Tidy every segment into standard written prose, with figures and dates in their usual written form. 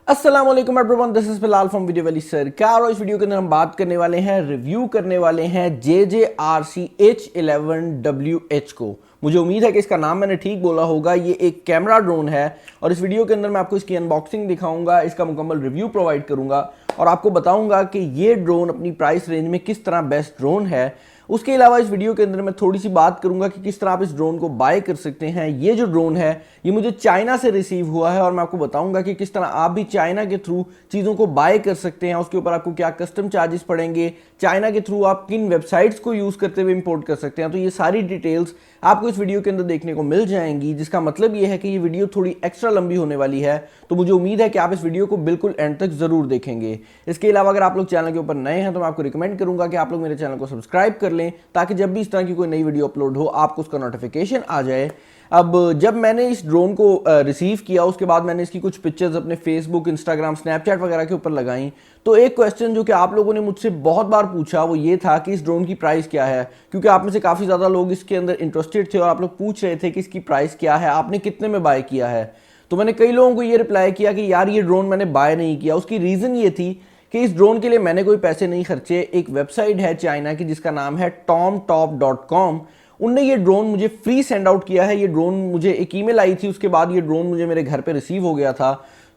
अस्सलाम वालेकुम everyone, this is Bilal from video valley सरकार। और इस वीडियो के अंदर हम बात करने वाले हैं, रिव्यू करने वाले हैं JJRC H11WH को। मुझे उम्मीद है कि इसका नाम मैंने ठीक बोला होगा। ये एक कैमरा ड्रोन है और इस वीडियो के अंदर मैं आपको इसकी अनबॉक्सिंग दिखाऊंगा, इसका मुकम्मल रिव्यू प्रोवाइड करूंगा और आपको बताऊंगा कि ये ड्रोन अपनी प्राइस रेंज में किस तरह बेस्ट ड्रोन है। उसके अलावा इस वीडियो के अंदर मैं थोड़ी सी बात करूंगा कि किस तरह आप इस ड्रोन को बाय कर सकते हैं। ये जो ड्रोन है ये मुझे चाइना से रिसीव हुआ है और मैं आपको बताऊंगा कि किस तरह आप भी चाइना के थ्रू चीज़ों को बाय कर सकते हैं। उसके ऊपर आपको क्या कस्टम चार्जेस पड़ेंगे, चाइना के थ्रू आप किन वेबसाइट्स को यूज़ करते हुए इंपोर्ट कर सकते हैं। तो ये सारी डिटेल्स आपको इस वीडियो के अंदर देखने को मिल जाएंगी, जिसका मतलब ये है कि ये वीडियो थोड़ी एक्स्ट्रा लंबी होने वाली है। तो मुझे उम्मीद है कि आप इस वीडियो को बिल्कुल एंड तक जरूर देखेंगे। इसके अलावा अगर आप लोग चैनल के ऊपर नए हैं तो मैं आपको रिकमेंड करूंगा कि आप लोग मेरे चैनल को सब्सक्राइब कर लें, ताकि जब भी इस तरह की कोई नई वीडियो अपलोड हो आपको उसका नोटिफिकेशन आ जाए। अब जब मैंने इस ड्रोन को रिसीव किया उसके बाद मैंने इसकी कुछ पिक्चर्स अपने फेसबुक, इंस्टाग्राम, स्नैपचैट वगैरह के ऊपर लगाई। तो एक क्वेश्चन जो कि आप लोगों ने मुझसे बहुत बार पूछा वो ये था कि इस ड्रोन की प्राइस क्या है, क्योंकि आप में से काफ़ी ज़्यादा लोग इसके अंदर इंटरेस्टेड थे और आप लोग पूछ रहे थे कि इसकी प्राइस क्या है, आपने कितने में बाय किया है। तो मैंने कई लोगों को ये रिप्लाई किया कि यार ये ड्रोन मैंने बाय नहीं किया। उसकी रीज़न ये थी कि इस ड्रोन के लिए मैंने कोई पैसे नहीं खर्चे। एक वेबसाइट है चाइना की जिसका नाम है tomtop.com, उनने ये ड्रोन मुझे फ्री सेंड आउट किया है। ये ड्रोन मुझे एक ईमेल आई थी, उसके बाद ये ड्रोन मुझे मेरे घर पे रिसीव हो गया था।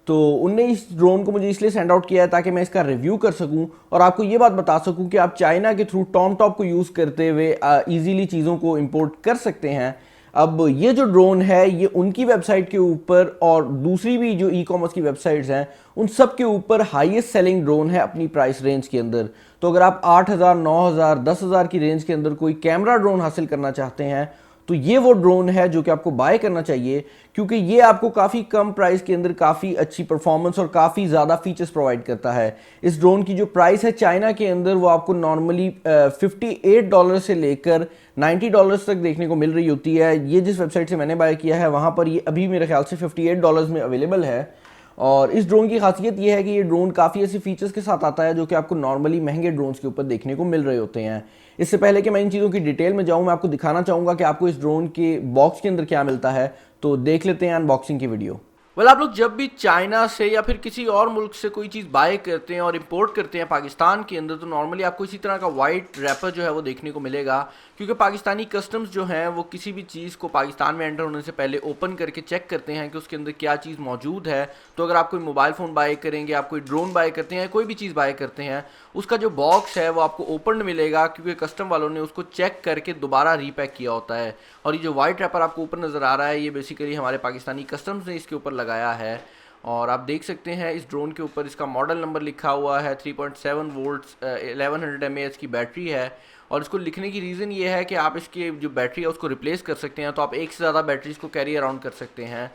तो उनने इस ड्रोन को मुझे इसलिए सेंड आउट किया है ताकि मैं इसका रिव्यू कर सकूं और आपको ये बात बता सकूं कि आप चाइना के थ्रू टॉप को यूज़ करते हुए ईजीली चीज़ों को इंपोर्ट कर सकते हैं। अब ये जो ड्रोन है ये उनकी वेबसाइट के ऊपर और दूसरी भी जो ई कॉमर्स की वेबसाइट्स हैं उन सब के ऊपर हाईएस्ट सेलिंग ड्रोन है अपनी प्राइस रेंज के अंदर। तो अगर आप 8,000, 9,000, 10,000 की रेंज के अंदर कोई कैमरा ड्रोन हासिल करना चाहते हैं तो ये वो ड्रोन है जो कि आपको बाय करना चाहिए, क्योंकि ये आपको काफ़ी कम प्राइस के अंदर काफ़ी अच्छी परफॉर्मेंस और काफ़ी ज़्यादा फीचर्स प्रोवाइड करता है। इस ड्रोन की जो प्राइस है चाइना के अंदर वो आपको नॉर्मली $58 से लेकर $90 तक देखने को मिल रही होती है। ये जिस वेबसाइट से मैंने बाय किया है वहाँ पर ये अभी मेरे ख्याल से $58 में अवेलेबल है। और इस ड्रोन की खासियत यह है कि ये ड्रोन काफ़ी ऐसे फीचर्स के साथ आता है जो कि आपको नॉर्मली महंगे ड्रोन्स के ऊपर देखने को मिल रहे होते हैं। इससे पहले कि मैं इन चीज़ों की डिटेल में जाऊं, मैं आपको दिखाना चाहूँगा कि आपको इस ड्रोन के बॉक्स के अंदर क्या मिलता है। तो देख लेते हैं अनबॉक्सिंग की वीडियो। आप लोग जब भी चाइना से या फिर किसी और मुल्क से कोई चीज़ बाय करते हैं और इंपोर्ट करते हैं पाकिस्तान के अंदर, तो नॉर्मली आपको इसी तरह का वाइट रैपर जो है वो देखने को मिलेगा, क्योंकि पाकिस्तानी कस्टम्स जो हैं वो किसी भी चीज़ को पाकिस्तान में एंटर होने से पहले ओपन करके चेक करते हैं कि उसके अंदर क्या चीज़ मौजूद है। तो अगर आप कोई मोबाइल फ़ोन बाय करेंगे, आप कोई ड्रोन बाय करते हैं, कोई भी चीज़ बाय करते हैं, उसका जो बॉक्स है वो आपको ओपन मिलेगा, क्योंकि कस्टम वालों ने उसको चेक करके दोबारा रीपैक किया होता है। और ये जो वाइट रैपर आपको ऊपर नज़र आ रहा है ये बेसिकली हमारे पाकिस्तानी कस्टम्स ने इसके ऊपर लगाया है। और आप देख सकते हैं इस ड्रोन के ऊपर इसका मॉडल नंबर लिखा हुआ है, 3.7 वोल्ट्स 1100 mAh की बैटरी है। और इसको लिखने की रीज़न ये है कि आप इसकी जो बैटरी है उसको रिप्लेस कर सकते हैं, तो आप एक से ज़्यादा बैटरीज को कैरी अराउंड कर सकते हैं।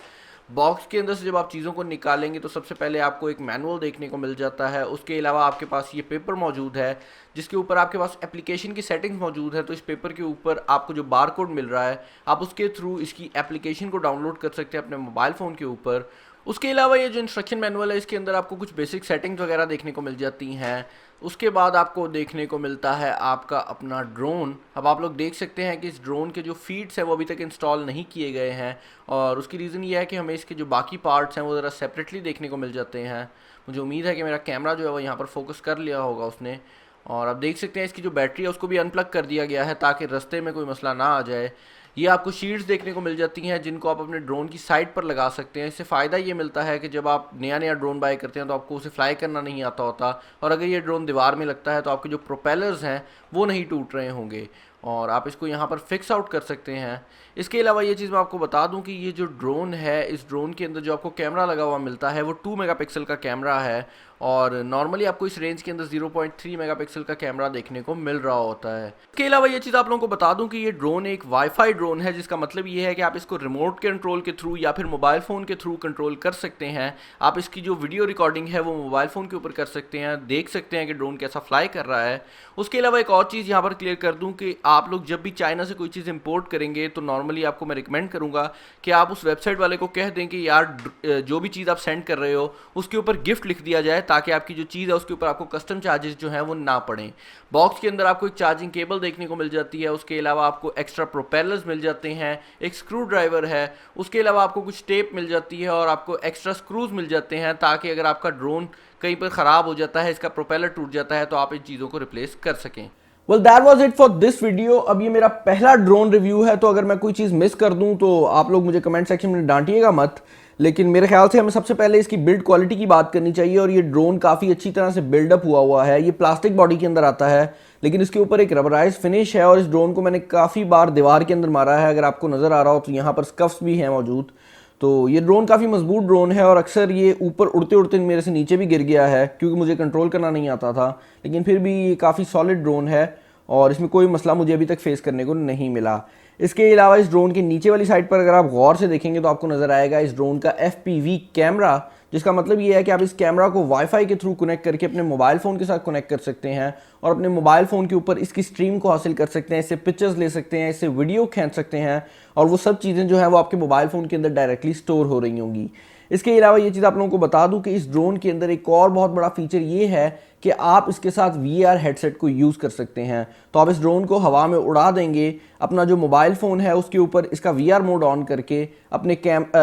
बॉक्स के अंदर से जब आप चीज़ों को निकालेंगे तो सबसे पहले आपको एक मैनुअल देखने को मिल जाता है। उसके अलावा आपके पास ये पेपर मौजूद है जिसके ऊपर आपके पास एप्लीकेशन की सेटिंग्स मौजूद है। तो इस पेपर के ऊपर आपको जो बार कोड मिल रहा है आप उसके थ्रू इसकी एप्लीकेशन को डाउनलोड कर सकते हैं अपने मोबाइल फ़ोन के ऊपर। उसके अलावा ये जो इंस्ट्रक्शन मैनुअल है इसके अंदर आपको कुछ बेसिक सेटिंग्स वगैरह देखने को मिल जाती हैं। उसके बाद आपको देखने को मिलता है आपका अपना ड्रोन। अब आप लोग देख सकते हैं कि इस ड्रोन के जो फीड्स हैं वो अभी तक इंस्टॉल नहीं किए गए हैं, और उसकी रीज़न ये है कि हमें इसके जो बाकी पार्ट्स हैं वो ज़रा सेपरेटली देखने को मिल जाते हैं। मुझे उम्मीद है कि मेरा कैमरा जो है वो यहाँ पर फोकस कर लिया होगा उसने। और आप देख सकते हैं इसकी जो बैटरी है उसको भी अनप्लग कर दिया गया है ताकि रास्ते में कोई मसला ना आ जाए। ये आपको शीट्स देखने को मिल जाती हैं जिनको आप अपने ड्रोन की साइड पर लगा सकते हैं। इससे फ़ायदा ये मिलता है कि जब आप नया ड्रोन बाय करते हैं तो आपको उसे फ्लाई करना नहीं आता होता, और अगर ये ड्रोन दीवार में लगता है तो आपके जो प्रोपेलर्स हैं वो नहीं टूट रहे होंगे और आप इसको यहाँ पर फिक्स आउट कर सकते हैं। इसके अलावा ये चीज़ मैं आपको बता दूं कि ये जो ड्रोन है इस ड्रोन के अंदर जो आपको कैमरा लगा हुआ मिलता है वो 2 मेगापिक्सल का कैमरा है, और नॉर्मली आपको इस रेंज के अंदर 0.3 मेगापिक्सल का कैमरा देखने को मिल रहा होता है। इसके अलावा ये चीज़ आप लोगों को बता दूं कि ये ड्रोन एक वाईफाई ड्रोन है, जिसका मतलब ये है कि आप इसको रिमोट कंट्रोल के थ्रू या फिर मोबाइल फ़ोन के थ्रू कंट्रोल कर सकते हैं। आप इसकी जो वीडियो रिकॉर्डिंग है वो मोबाइल फ़ोन के ऊपर कर सकते हैं, देख सकते हैं कि ड्रोन कैसा फ्लाई कर रहा है। उसके अलावा एक और चीज़ यहाँ पर क्लियर कर दूँ कि आप लोग जब भी चाइना से कोई चीज़ इंपोर्ट करेंगे तो नॉर्मली आपको मैं रिकमेंड करूँगा कि आप उस वेबसाइट वाले को कह दें कि यार जो भी चीज़ आप सेंड कर रहे हो उसके ऊपर गिफ्ट लिख दिया जाए, ताकि आपकी जो चीज़ है उसके ऊपर आपको कस्टम चार्जेस जो हैं वो ना पड़ें। बॉक्स के अंदर आपको एक चार्जिंग केबल देखने को मिल जाती है। उसके अलावा आपको एक्स्ट्रा प्रोपेलर्स मिल मिल जाते हैं, एक स्क्रू ड्राइवर है, उसके अलावा आपको कुछ टेप मिल जाती है और आपको एक्स्ट्रा स्क्रूज मिल जाते हैं ताकि अगर आपका ड्रोन कहीं पर ख़राब हो जाता है, इसका प्रोपेलर टूट जाता है, तो आप इन चीज़ों को रिप्लेस कर सकें। Well that was it for this video. अब ये मेरा पहला ड्रोन रिव्यू है, तो अगर मैं कोई चीज़ मिस कर दूं तो आप लोग मुझे कमेंट सेक्शन में डांटिएगा मत, लेकिन मेरे ख्याल से हमें सबसे पहले इसकी बिल्ड क्वालिटी की बात करनी चाहिए। और ये ड्रोन काफ़ी अच्छी तरह से बिल्डअप हुआ है। ये प्लास्टिक बॉडी के अंदर आता है, लेकिन इसके ऊपर एक रबराइज फिनिश है और इस ड्रोन को मैंने काफ़ी बार दीवार के अंदर मारा है। अगर आपको नज़र आ रहा हो तो यहाँ पर स्कफ्स भी हैं मौजूद। तो ये ड्रोन काफ़ी मजबूत ड्रोन है और अक्सर ये ऊपर उड़ते उड़ते मेरे से नीचे भी गिर गया है क्योंकि मुझे कंट्रोल करना नहीं आता था, लेकिन फिर भी ये काफ़ी सॉलिड ड्रोन है और इसमें कोई मसला मुझे अभी तक फेस करने को नहीं मिला। इसके अलावा इस ड्रोन के नीचे वाली साइड पर अगर आप गौर से देखेंगे तो आपको नज़र आएगा इस ड्रोन का FPV कैमरा, जिसका मतलब ये है कि आप इस कैमरा को वाईफाई के थ्रू कनेक्ट करके अपने मोबाइल फ़ोन के साथ कनेक्ट कर सकते हैं और अपने मोबाइल फ़ोन के ऊपर इसकी स्ट्रीम को हासिल कर सकते हैं, इससे पिक्चर्स ले सकते हैं, इससे वीडियो खींच सकते हैं और वो सब चीज़ें जो है वो आपके मोबाइल फ़ोन के अंदर डायरेक्टली स्टोर हो रही होंगी। इसके अलावा ये चीज़ आप लोगों को बता दूं कि इस ड्रोन के अंदर एक और बहुत बड़ा फीचर ये है कि आप इसके साथ VR हेडसेट को यूज़ कर सकते हैं। तो आप इस ड्रोन को हवा में उड़ा देंगे, अपना जो मोबाइल फ़ोन है उसके ऊपर इसका VR मोड ऑन करके अपने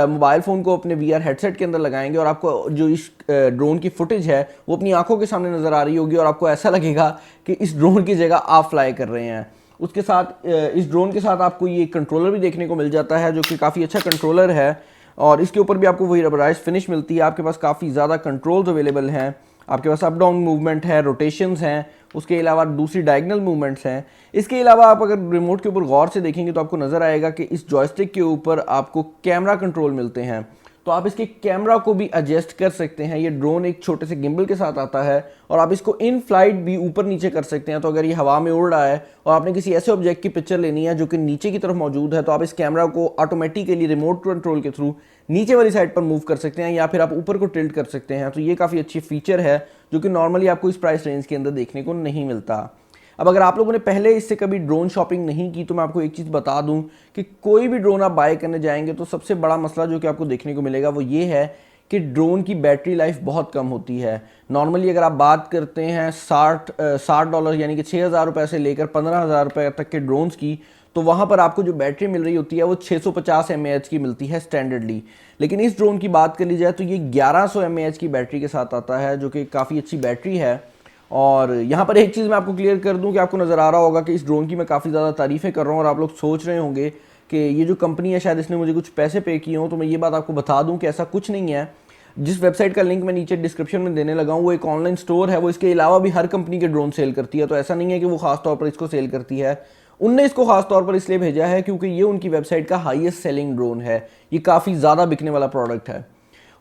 मोबाइल फ़ोन को अपने VR हेडसेट के अंदर लगाएंगे और आपको जो इस ड्रोन की फुटेज है वो अपनी आंखों के सामने नज़र आ रही होगी और आपको ऐसा लगेगा कि इस ड्रोन की जगह आप फ्लाई कर रहे हैं। उसके साथ इस ड्रोन के साथ आपको ये कंट्रोलर भी देखने को मिल जाता है जो कि काफ़ी अच्छा कंट्रोलर है और इसके ऊपर भी आपको वही रबराइज फिनिश मिलती है। आपके पास काफ़ी ज़्यादा कंट्रोल्स अवेलेबल हैं, आपके पास अप डाउन मूवमेंट है, रोटेशंस हैं, उसके अलावा दूसरी डायगनल मूवमेंट्स हैं। इसके अलावा आप अगर रिमोट के ऊपर गौर से देखेंगे तो आपको नज़र आएगा कि इस जॉयस्टिक के ऊपर आपको कैमरा कंट्रोल मिलते हैं, तो आप इसके कैमरा को भी एडजस्ट कर सकते हैं। ये ड्रोन एक छोटे से गिम्बल के साथ आता है और आप इसको इन फ्लाइट भी ऊपर नीचे कर सकते हैं। तो अगर ये हवा में उड़ रहा है और आपने किसी ऐसे ऑब्जेक्ट की पिक्चर लेनी है जो कि नीचे की तरफ मौजूद है, तो आप इस कैमरा को ऑटोमेटिकली रिमोट कंट्रोल के थ्रू नीचे वाली साइड पर मूव कर सकते हैं या फिर आप ऊपर को टिल्ट कर सकते हैं। तो ये काफ़ी अच्छी फीचर है जो कि नॉर्मली आपको इस प्राइस रेंज के अंदर देखने को नहीं मिलता। अब अगर आप लोगों ने पहले इससे कभी ड्रोन शॉपिंग नहीं की तो मैं आपको एक चीज़ बता दूं कि कोई भी ड्रोन आप बाय करने जाएंगे तो सबसे बड़ा मसला जो कि आपको देखने को मिलेगा वो ये है कि ड्रोन की बैटरी लाइफ बहुत कम होती है। नॉर्मली अगर आप बात करते हैं $60 यानी कि 6,000 रुपये से लेकर 15,000 रुपये तक के ड्रोन्स की, तो वहाँ पर आपको जो बैटरी मिल रही होती है वो 650 mAh की मिलती है स्टैंडर्डली। लेकिन इस ड्रोन की बात कर ली जाए तो ये 1100 mAh की बैटरी के साथ आता है जो कि काफ़ी अच्छी बैटरी है। और यहाँ पर एक चीज़ मैं आपको क्लियर कर दूं कि आपको नज़र आ रहा होगा कि इस ड्रोन की मैं काफ़ी ज़्यादा तारीफ़ें कर रहा हूँ और आप लोग सोच रहे होंगे कि ये जो कंपनी है शायद इसने मुझे कुछ पैसे पे किए हों। तो मैं ये बात आपको बता दूं कि ऐसा कुछ नहीं है। जिस वेबसाइट का लिंक मैं नीचे डिस्क्रिप्शन में देने लगा हूँ वो एक ऑनलाइन स्टोर है, वो इसके अलावा भी हर कंपनी के ड्रोन सेल करती है। तो ऐसा नहीं है कि वो खास तौर पर इसको सेल करती है। उनने इसको खास तौर पर इसलिए भेजा है क्योंकि ये उनकी वेबसाइट का हाईएस्ट सेलिंग ड्रोन है, ये काफ़ी ज़्यादा बिकने वाला प्रोडक्ट है।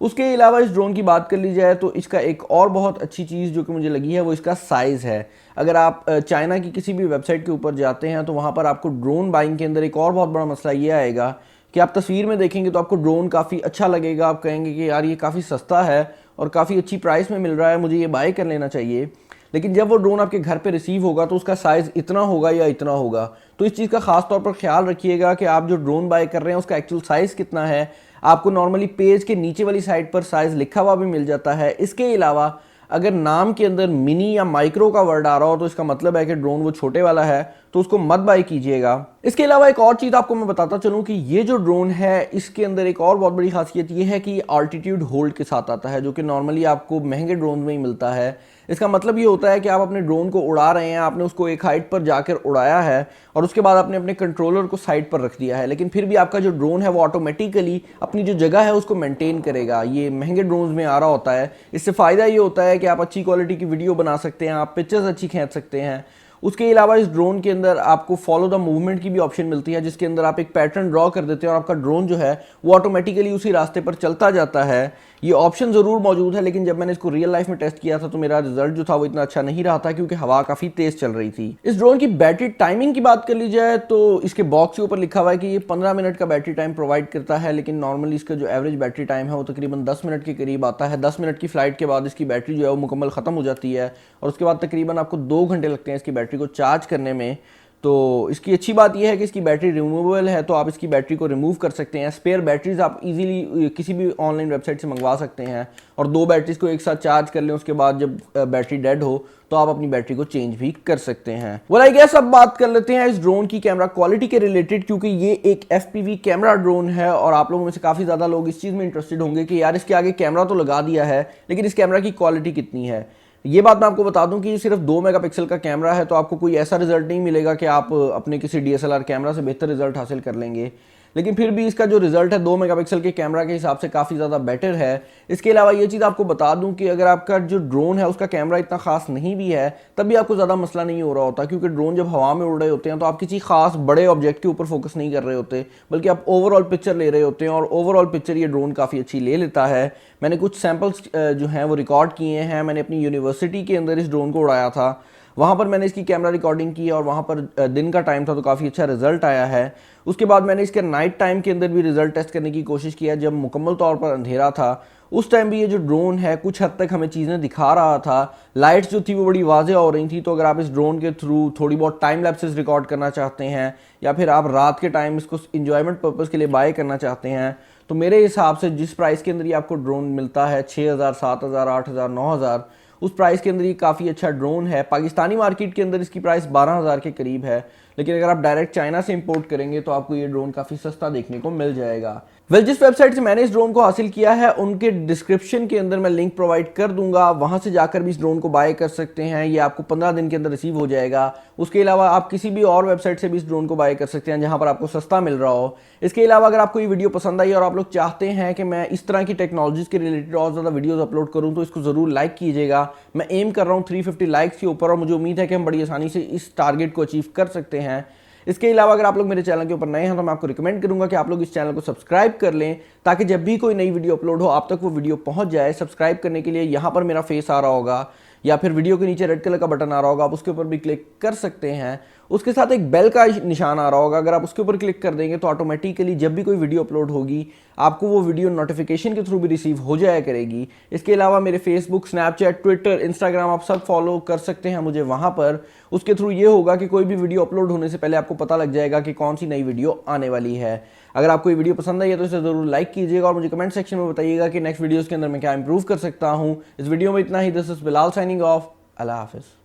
उसके अलावा इस ड्रोन की बात कर ली जाए तो इसका एक और बहुत अच्छी चीज़ जो कि मुझे लगी है वो इसका साइज़ है। अगर आप चाइना की किसी भी वेबसाइट के ऊपर जाते हैं तो वहाँ पर आपको ड्रोन बाइंग के अंदर एक और बहुत बड़ा मसला ये आएगा कि आप तस्वीर में देखेंगे तो आपको ड्रोन काफ़ी अच्छा लगेगा, आप कहेंगे कि यार ये काफ़ी सस्ता है और काफ़ी अच्छी प्राइस में मिल रहा है, मुझे ये बाय कर लेना चाहिए। लेकिन जब वो ड्रोन आपके घर पे रिसीव होगा तो उसका साइज़ इतना होगा या इतना होगा। तो इस चीज़ का खास तौर पर ख्याल रखिएगा कि आप जो ड्रोन बाय कर रहे हैं उसका एक्चुअल साइज़ कितना है। आपको नॉर्मली पेज के नीचे वाली साइड पर साइज़ लिखा हुआ भी मिल जाता है। इसके अलावा अगर नाम के अंदर मिनी या माइक्रो का वर्ड आ रहा हो तो इसका मतलब है कि ड्रोन वो छोटे वाला है, तो उसको मत बाय कीजिएगा। इसके अलावा एक और चीज़ आपको मैं बताता चलूँ कि ये जो ड्रोन है इसके अंदर एक और बहुत बड़ी खासियत ये है कि ऑल्टीट्यूड होल्ड के साथ आता है, जो कि नॉर्मली आपको महंगे ड्रोन में ही मिलता है। इसका मतलब ये होता है कि आप अपने ड्रोन को उड़ा रहे हैं, आपने उसको एक हाइट पर जाकर उड़ाया है और उसके बाद आपने अपने कंट्रोलर को साइड पर रख दिया है, लेकिन फिर भी आपका जो ड्रोन है वो ऑटोमेटिकली अपनी जो जगह है उसको मेंटेन करेगा। ये महंगे ड्रोन्स में आ रहा होता है। इससे फ़ायदा ये होता है कि आप अच्छी क्वालिटी की वीडियो बना सकते हैं, आप पिक्चर्स अच्छी खींच सकते हैं। उसके अलावा इस ड्रोन के अंदर आपको फॉलो द मूवमेंट की भी ऑप्शन मिलती है, जिसके अंदर आप एक पैटर्न ड्रॉ कर देते हैं और आपका ड्रोन जो है वो ऑटोमेटिकली उसी रास्ते पर चलता जाता है। ये ऑप्शन ज़रूर मौजूद है, लेकिन जब मैंने इसको रियल लाइफ में टेस्ट किया था तो मेरा रिजल्ट जो था वो इतना अच्छा नहीं रहा था क्योंकि हवा काफ़ी तेज़ चल रही थी। इस ड्रोन की बैटरी टाइमिंग की बात कर ली जाए तो इसके बॉक्स के ऊपर लिखा हुआ है कि ये 15 मिनट का बैटरी टाइम प्रोवाइड करता है, लेकिन नॉर्मली इसका जो एवरेज बैटरी टाइम है वो तकरीबन 10 मिनट के करीब आता है। 10 मिनट की फ्लाइट के बाद इसकी बैटरी जो है वो मुकम्मल ख़त्म हो जाती है और उसके बाद तकरीबन आपको 2 घंटे लगते हैं इसकी बैटरी को चार्ज करने में। तो इसकी अच्छी बात यह है कि इसकी बैटरी रिमूवेबल है, तो आप इसकी बैटरी को रिमूव कर सकते हैं। स्पेयर बैटरीज आप इजीली किसी भी ऑनलाइन वेबसाइट से मंगवा सकते हैं और 2 बैटरीज को एक साथ चार्ज कर लें, उसके बाद जब बैटरी डेड हो तो आप अपनी बैटरी को चेंज भी कर सकते हैं। वेल आई गेस अब बात कर लेते हैं इस ड्रोन की कैमरा क्वालिटी के रिलेटेड, क्योंकि ये एक FPV कैमरा ड्रोन है और आप लोगों में से काफ़ी ज़्यादा लोग इस चीज़ में इंटरेस्टेड होंगे कि यार इसके आगे कैमरा तो लगा दिया है लेकिन इस कैमरा की क्वालिटी कितनी है। ये बात मैं आपको बता दूं कि सिर्फ 2 मेगापिक्सल का कैमरा है, तो आपको कोई ऐसा रिजल्ट नहीं मिलेगा कि आप अपने किसी DSLR कैमरा से बेहतर रिजल्ट हासिल कर लेंगे, लेकिन फिर भी इसका जो रिजल्ट है 2 मेगापिक्सल के कैमरा के हिसाब से काफ़ी ज़्यादा बेटर है। इसके अलावा ये चीज़ आपको बता दूं कि अगर आपका जो ड्रोन है उसका कैमरा इतना खास नहीं भी है तब भी आपको ज़्यादा मसला नहीं हो रहा होता, क्योंकि ड्रोन जब हवा में उड़ रहे होते हैं तो आप किसी खास बड़े ऑब्जेक्ट के ऊपर फोकस नहीं कर रहे होते, बल्कि आप ओवरऑल पिक्चर ले रहे होते हैं और ओवरऑल पिक्चर ये ड्रोन काफ़ी अच्छी ले लेता है। मैंने कुछ सैम्पल्स जो हैं वो रिकॉर्ड किए हैं, मैंने अपनी यूनिवर्सिटी के अंदर इस ड्रोन को उड़ाया था, वहाँ पर मैंने इसकी कैमरा रिकॉर्डिंग की और वहाँ पर दिन का टाइम था तो काफ़ी अच्छा रिजल्ट आया है। उसके बाद मैंने इसके नाइट टाइम के अंदर भी रिजल्ट टेस्ट करने की कोशिश किया, जब मुकम्मल तौर पर अंधेरा था उस टाइम भी ये जो ड्रोन है कुछ हद तक हमें चीज़ें दिखा रहा था। लाइट्स जो थी वो बड़ी वाज़ेह हो रही थी, तो अगर आप इस ड्रोन के थ्रू थोड़ी बहुत टाइम लैप्सेस रिकॉर्ड करना चाहते हैं या फिर आप रात के टाइम इसको इंजॉयमेंट पर्पज़ के लिए बाय करना चाहते हैं, तो मेरे हिसाब से जिस प्राइस के अंदर ये आपको ड्रोन मिलता है 6000, 7000, 8000, 9000, उस प्राइस के अंदर ये काफ़ी अच्छा ड्रोन है। पाकिस्तानी मार्केट के अंदर इसकी प्राइस 12000 के करीब है, लेकिन अगर आप डायरेक्ट चाइना से इंपोर्ट करेंगे तो आपको ये ड्रोन काफ़ी सस्ता देखने को मिल जाएगा। जिस वेबसाइट से मैंने इस ड्रोन को हासिल किया है उनके डिस्क्रिप्शन के अंदर मैं लिंक प्रोवाइड कर दूंगा, वहां से जाकर भी इस ड्रोन को बाय कर सकते हैं। ये आपको 15 दिन के अंदर रिसीव हो जाएगा। उसके अलावा आप किसी भी और वेबसाइट से भी इस ड्रोन को बाय कर सकते हैं जहां पर आपको सस्ता मिल रहा हो। इसके अलावा अगर आपको ये वीडियो पसंद आई और आप लोग चाहते हैं कि मैं इस तरह की टेक्नोलॉजीज के रिलेटेड और ज़्यादा वीडियोज़ अपलोड करूँ तो इसको ज़रूर लाइक कीजिएगा। मैं एम कर रहा हूँ 350 लाइक्स के ऊपर और मुझे उम्मीद है कि हम बड़ी आसानी से इस टारगेट को अचीव कर सकते हैं। इसके अलावा अगर आप लोग मेरे चैनल के ऊपर नए हैं तो मैं आपको रिकमेंड करूंगा कि आप लोग इस चैनल को सब्सक्राइब कर लें, ताकि जब भी कोई नई वीडियो अपलोड हो आप तक वो वीडियो पहुंच जाए। सब्सक्राइब करने के लिए यहाँ पर मेरा फेस आ रहा होगा या फिर वीडियो के नीचे रेड कलर का बटन आ रहा होगा, आप उसके ऊपर भी क्लिक कर सकते हैं। उसके साथ एक बेल का निशान आ रहा होगा, अगर आप उसके ऊपर क्लिक कर देंगे तो ऑटोमेटिकली जब भी कोई वीडियो अपलोड होगी आपको वो वीडियो नोटिफिकेशन के थ्रू भी रिसीव हो जाया करेगी। इसके अलावा मेरे फेसबुक, स्नैपचैट, ट्विटर, इंस्टाग्राम आप सब फॉलो कर सकते हैं मुझे वहाँ पर। उसके थ्रू ये होगा कि कोई भी वीडियो अपलोड होने से पहले आपको पता लग जाएगा कि कौन सी नई वीडियो आने वाली है। अगर आपको ये वीडियो पसंद आई है तो इसे ज़रूर लाइक कीजिएगा और मुझे कमेंट सेक्शन में बताइएगा कि नेक्स्ट वीडियोज़ के अंदर मैं क्या इंप्रूव कर सकता हूँ। इस वीडियो में इतना ही। This is Bilal signing off. Allah हाफिज़।